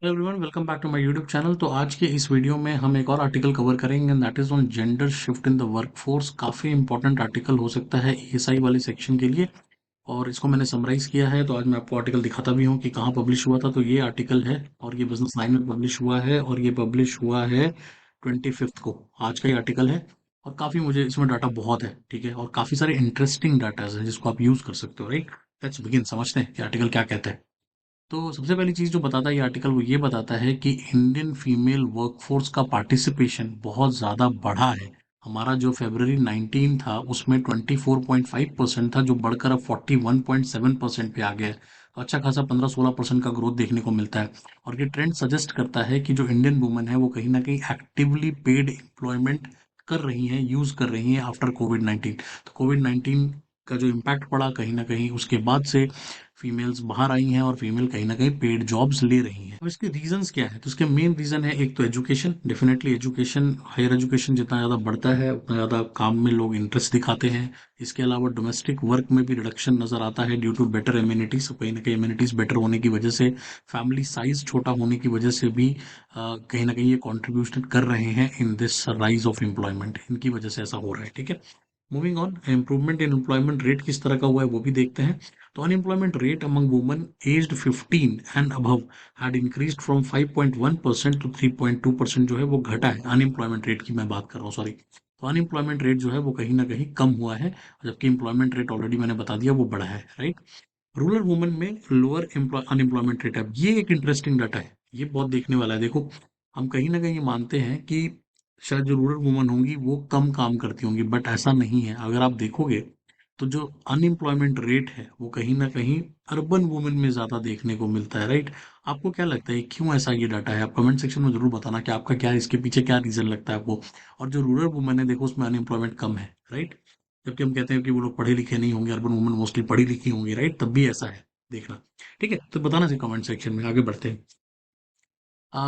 Hello everyone, welcome back to my YouTube channel. तो आज के इस वीडियो में हम एक और आर्टिकल कवर करेंगे and that is on gender shift in the workforce. काफ़ी इंपॉर्टेंट आर्टिकल हो सकता है ईएसआई वाले सेक्शन के लिए, और इसको मैंने समराइज किया है। तो आज मैं आपको आर्टिकल दिखाता भी हूँ कि कहाँ पब्लिश हुआ था। तो ये आर्टिकल है और ये बिजनेस लाइन में पब्लिश हुआ है, और ये पब्लिश हुआ है 25 को। आज का ये आर्टिकल है और काफ़ी मुझे इसमें डाटा बहुत है, ठीक है, और काफ़ी सारे इंटरेस्टिंग डाटा है जिसको आप यूज़ कर सकते हो, राइट। लेट्स बिगिन, समझते हैं कि आर्टिकल क्या कहता है। तो सबसे पहली चीज़ जो बताता है ये आर्टिकल, वो ये बताता है कि इंडियन फीमेल वर्कफोर्स का पार्टिसिपेशन बहुत ज़्यादा बढ़ा है। हमारा जो फरवरी 19 था उसमें 24.5% था, जो बढ़कर अब 41.7% पे आ गया है। तो अच्छा खासा 15-16% का ग्रोथ देखने को मिलता है। और ये ट्रेंड सजेस्ट करता है कि जो इंडियन वुमेन है वो कहीं ना कहीं एक्टिवली पेड एम्प्लॉयमेंट कर रही हैं, यूज़ कर रही हैं आफ्टर कोविड 19। तो कोविड 19 का जो इम्पैक्ट पड़ा कहीं ना कहीं, उसके बाद से फीमेल्स बाहर आई हैं और फीमेल कहीं ना कहीं पेड जॉब्स ले रही हैं। अब इसके रीजंस क्या है? तो इसके मेन रीजन है, एक तो education. Definitely education, higher education जितना ज़्यादा बढ़ता है उतना ज़्यादा काम में लोग इंटरेस्ट दिखाते हैं। इसके अलावा डोमेस्टिक वर्क में भी रिडक्शन नज़र आता है ड्यू टू बेटर एम्यूनिटीज। कहीं ना कहीं एम्यूनिटीज बेटर होने की वजह से, फैमिली साइज छोटा होने की वजह से भी कहीं ना कहीं ये कॉन्ट्रीब्यूशन कर रहे हैं in this rise of employment. इनकी वजह से ऐसा हो रहा है, ठीक है। Moving on, improvement in employment rate किस तरह का हुआ है वो भी देखते हैं। तो unemployment rate among women aged 15 and above had increased from 5.1% to 3.2%। जो है वो घटा है। अनएम्प्लॉयमेंट रेट की मैं बात कर रहा हूँ, सॉरी। तो अनएम्प्लॉयमेंट रेट जो है वो कहीं ना कहीं कम हुआ है, जबकि एम्प्लॉयमेंट रेट ऑलरेडी मैंने बता दिया वो बढ़ा है, राइट। रूरल वुमेन में लोअर अनएम्प्लॉयमेंट रेट है। ये एक इंटरेस्टिंग डाटा है, ये बहुत देखने वाला है। देखो, हम कहीं ना कहीं मानते हैं कि शायद जो रूरल वुमन होंगी वो कम काम करती होंगी, बट ऐसा नहीं है। अगर आप देखोगे तो जो अनएम्प्लॉयमेंट रेट है वो कहीं ना कहीं अर्बन वुमेन में ज्यादा देखने को मिलता है, राइट। आपको क्या लगता है क्यों ऐसा ये डाटा है? आप कमेंट सेक्शन में जरूर बताना कि आपका क्या इसके पीछे क्या रीजन लगता है आपको। और जो रूरल वुमेन है, देखो उसमें अनएम्प्लॉयमेंट कम है, राइट। जबकि हम कहते हैं कि वो लोग पढ़े लिखे नहीं होंगे, अर्बन वुमेन मोस्टली पढ़ी लिखी होंगी, राइट, तब भी ऐसा है। देखना, ठीक है। तो बताना चाहिए कमेंट सेक्शन में। आगे बढ़ते हैं।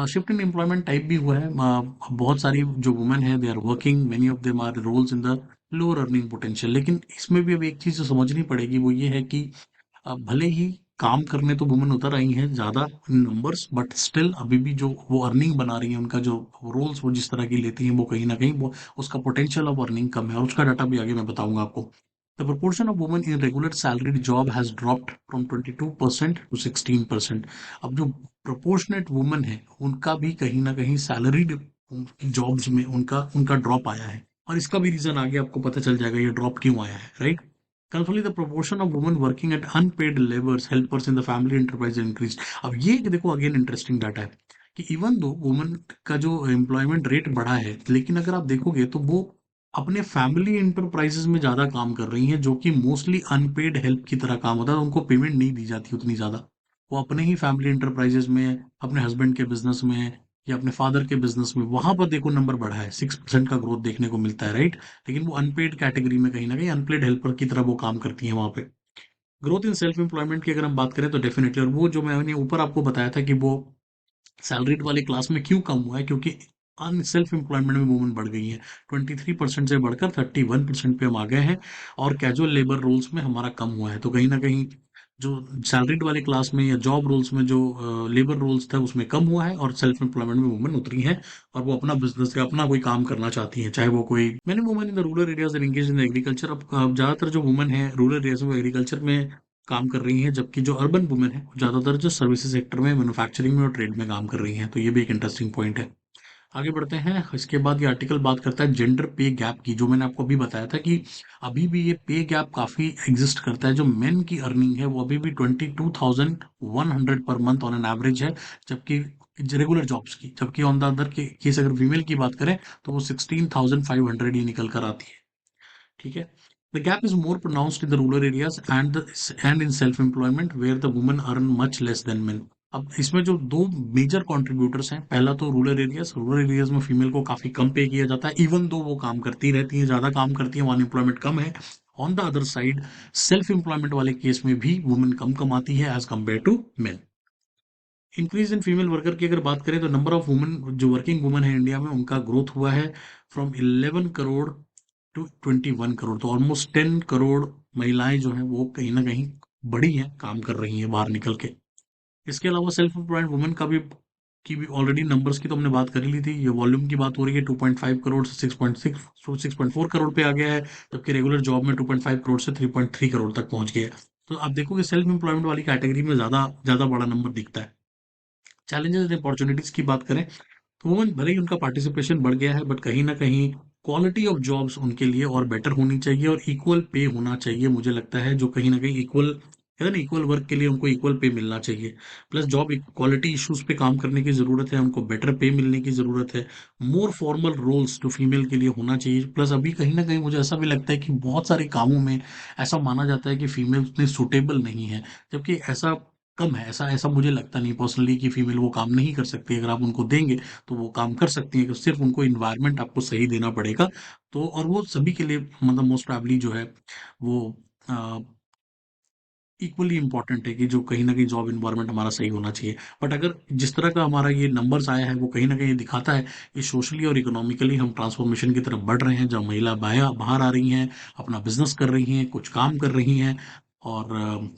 शिफ्ट इन एम्प्लॉयमेंट टाइप भी हुआ है। बहुत सारी जो वुमेन है they are working, many of them are roles in the lower earning potential. लेकिन इसमें भी अब एक चीज जो समझनी पड़ेगी वो ये है कि भले ही काम करने तो वुमेन उतर आई हैं ज्यादा इन नंबर्स, बट स्टिल अभी भी जो वो अर्निंग बना रही है, उनका जो रोल्स वो जिस तरह की लेती हैं वो कहीं ना कहीं वो उसका पोटेंशियल ऑफ अर्निंग कम है। और उसका डाटा भी आगे मैं बताऊंगा आपको। The proportion of women in regular salaried job has dropped from 22% to 16%। अब जो प्रोपोर्शनेट वुमन है उनका भी कहीं ना कहीं सैलरीड जॉब्स में उनका उनका ड्रॉप आया है। और इसका भी रीजन आगे आपको पता चल जाएगा ये ड्रॉप क्यों आया है, right. Currently, the proportion of women working at unpaid labors helpers in the family enterprise increased। अब ये देखो अगेन इंटरेस्टिंग डाटा है कि इवन दो वुमेन का जो एम्प्लॉयमेंट रेट बढ़ा है, लेकिन अगर आप देखोगे तो वो अपने फैमिली इंटरप्राइजेज में ज्यादा काम कर रही हैं, जो कि मोस्टली अनपेड हेल्प की तरह काम होता है। उनको पेमेंट नहीं दी जाती उतनी ज्यादा। वो अपने ही फैमिली इंटरप्राइजेज में, अपने हस्बैंड के बिजनेस में या अपने फादर के बिजनेस में, वहां पर देखो नंबर बढ़ा है, 6% का ग्रोथ देखने को मिलता है, राइट। लेकिन वो अनपेड कैटेगरी में कहीं ना कहीं अनपेड हेल्पर की तरह वो काम करती हैं वहां पे। ग्रोथ इन सेल्फ एम्प्लॉयमेंट की अगर हम बात करें तो डेफिनेटली, और वो जो मैंने ऊपर आपको बताया था कि वो सैलरीड वाले क्लास में क्यों कम हुआ है, क्योंकि अन सेल्फ एम्प्लॉयमेंट में वुमेन बढ़ गई है। 23% से बढ़कर 31% पे हम आ गए हैं। और कैजुअल लेबर रोल्स में हमारा कम हुआ है। तो कहीं ना कहीं जो सैलरीड वाले क्लास में या जॉब रोल्स में जो लेबर रोल्स था उसमें कम हुआ है, और सेल्फ एम्प्लॉयमेंट में वुमेन उतरी हैं। और वो अपना बिजनेस या अपना कोई काम करना चाहती हैं, चाहे वो कोई मैंने women in the rural areas engage in agriculture. अब ज्यादातर जो वुमेन है रूरल एरियाज में एग्रीकल्चर में काम कर रही हैं, जबकि जो अर्बन वुमेन है वो ज़्यादातर जो सर्विसेज सेक्टर में, मैन्युफैक्चरिंग में और ट्रेड में काम कर रही हैं। तो ये भी एक इंटरेस्टिंग पॉइंट है। आगे बढ़ते हैं। इसके बाद ये आर्टिकल बात करता है जेंडर पे गैप की, जो मैंने आपको अभी बताया था कि अभी भी ये पे गैप काफ़ी एग्जिस्ट करता है। जो मेन की अर्निंग है वो अभी भी 22,100 per month on an average है, जबकि रेगुलर जॉब्स की, जबकि ऑन द अदर के केस अगर फीमेल की बात करें तो वो 16,500 ही निकल कर आती है, ठीक है। The gap is more pronounced in the rural areas and in self-employment where the women earn much less than men। अब इसमें जो दो मेजर कंट्रीब्यूटर्स हैं, पहला तो रूरल एरियाज में फीमेल को काफी कम पे किया जाता है, इवन दो वो काम करती रहती है, ज्यादा काम करती है, अनएम्प्लॉयमेंट कम है। On the other side, self employment वाले केस में भी वुमेन कम कमाती है as compare to men. Increase in female worker की अगर बात करें तो नंबर ऑफ वुमेन जो वर्किंग वुमेन है इंडिया में उनका ग्रोथ हुआ है फ्रॉम 11 करोड़ टू 21 करोड़। तो ऑलमोस्ट 10 करोड़ महिलाएं जो हैं वो कहीं ना कहीं बड़ी हैं, काम कर रही हैं बाहर निकल के। इसके अलावा सेल्फ एम्प्लॉयड वुमेन का भी की भी ऑलरेडी नंबर्स की तो हमने बात कर ही ली थी। ये वॉल्यूम की बात हो रही है 2.5 करोड़ से 6.6 6.4 करोड़ पे आ गया है, जबकि रेगुलर जॉब में 2.5 करोड़ से 3.3 करोड़ तक पहुंच गया है। तो आप देखोगे सेल्फ एम्प्लॉयमेंट वाली कैटेगरी में ज़्यादा ज़्यादा बड़ा नंबर दिखता है। चैलेंजेस एंड अपॉर्चुनिटीज की बात करें तो वो भले ही उनका पार्टिसिपेशन बढ़ गया है, बट कहीं ना कहीं क्वालिटी ऑफ जॉब्स उनके लिए और बेटर होनी चाहिए और इक्वल पे होना चाहिए। मुझे लगता है जो कहीं ना कहीं इक्वल है ना, इक्वल वर्क के लिए उनको इक्वल पे मिलना चाहिए। प्लस जॉब क्वालिटी इश्यूज पे काम करने की ज़रूरत है, उनको बेटर पे मिलने की ज़रूरत है। मोर फॉर्मल रोल्स जो फीमेल के लिए होना चाहिए। प्लस अभी कहीं ना कहीं मुझे ऐसा भी लगता है कि बहुत सारे कामों में ऐसा माना जाता है कि फीमेल उतनी सुटेबल नहीं है, जबकि ऐसा कम है। ऐसा ऐसा मुझे लगता नहीं पर्सनली कि फीमेल वो काम नहीं कर सकती। अगर आप उनको देंगे तो वो काम कर सकती हैं, कि सिर्फ उनको इन्वायरमेंट आपको सही देना पड़ेगा। तो और वो सभी के लिए मतलब मोस्ट प्रोबेबली जो है वो इक्वली इंपॉर्टेंट है कि जो कहीं ना कहीं जॉब इन्वायरमेंट हमारा सही होना चाहिए। बट अगर जिस तरह का हमारा ये नंबर्स आया है वो कहीं ना कहीं दिखाता है कि सोशली और इकोनॉमिकली हम ट्रांसफॉर्मेशन की तरफ बढ़ रहे हैं, जब महिला बाहर बाहर आ रही हैं, अपना बिजनेस कर रही हैं, कुछ काम कर रही हैं। और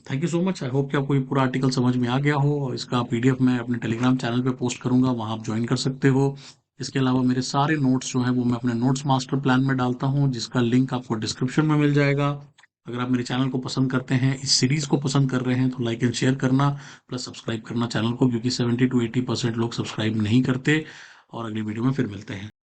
thank you so much. I hope कि आपको ये पूरा आर्टिकल समझ में आ गया हो। और इसका पीडीएफ मैं अपने टेलीग्राम चैनल पे पोस्ट करूंगा, वहां आप ज्वाइन कर सकते हो। इसके अलावा मेरे सारे नोट्स जो हैं वो मैं अपने नोट्स मास्टर प्लान में डालता हूँ, जिसका लिंक आपको डिस्क्रिप्शन में मिल जाएगा। अगर आप मेरे चैनल को पसंद करते हैं, इस सीरीज को पसंद कर रहे हैं, तो लाइक एंड शेयर करना, प्लस सब्सक्राइब करना चैनल को, क्योंकि 70 to 80% लोग सब्सक्राइब नहीं करते। और अगली वीडियो में फिर मिलते हैं।